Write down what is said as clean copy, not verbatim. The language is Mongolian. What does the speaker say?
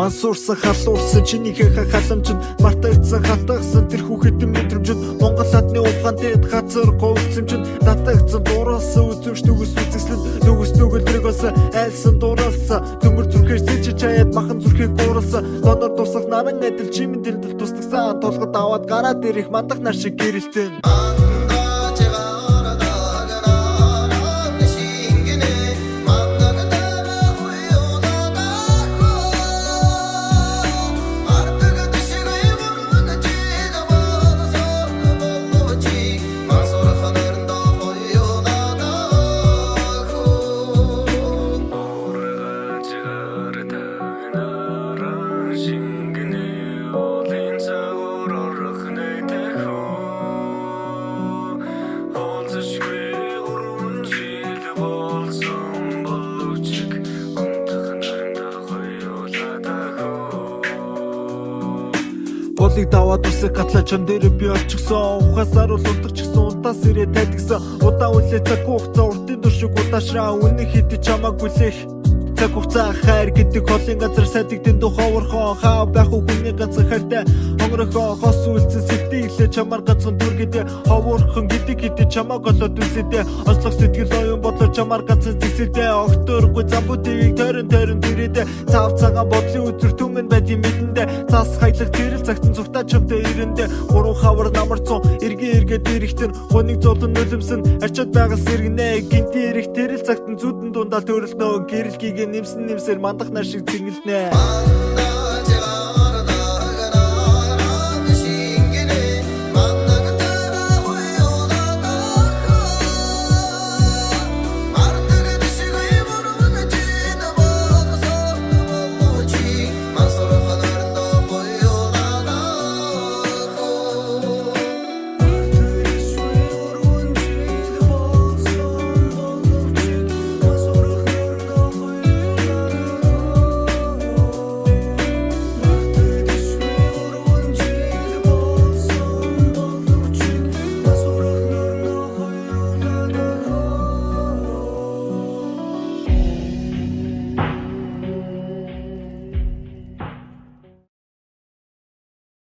Мансуурсан халуурсан чинийхээ халамжинд мартагдсан хатагсан тэр хүүхэдэн мэдрэмжинд Монгол хадны ухаан дээд газар говьцсан чинь татагдсан дууралсан үзэмж төгс үзэсгэлэн төгс төгөлдрөгөөс айлсан дууралсан төмөр зүрхээс зэжиж чаяад махан зүрхийг гууралсан донор тусах наран адил чимэн дэлдэл тусдагсан толгод аваад гараад ирэх мандах нар шиг гэрэлтэн Болыг даваад үсэх гатлаа чон дээр би орчихсон ухаасаар бол унтчихсан унтаас ирээ тайдгсан удаа үлээ цаг хугацаа уртын дуршиг удаашраа үнэн хэдий чамааг үлээх цаг хугацаа хайр гэдэг холын газар садигдэн дуу ховорхон хаа байх хүний ганцхан хайртай хонгорхон хос үлдсэн сэтгэлээ чамаар ганцхан дүргэдэ ховорхон гэдэг хэдий чамааг олоод үсэдэ онцлог сэтгэл оюун бодлоо чамаар ганцхан зэгсэдэ огтөргүй замбуудыг тойрон дэрээдэ цав цагаан бодлын өдөр түмэн байдгийн мэдэндэ цаас хаялах тэрэл цагтан зүгтаа чамтай ирэндэ гурван хавар намарцсан эргээд ирэхтэн хоныг золон нулимсэн арчаад байгаас иргэнэ гинти ирэх тэрэл цагтан зүудэн дундаа төрөлнөө гэрэлгийг нэмсэн нэмсээр мандах нар шиг зингэлнэ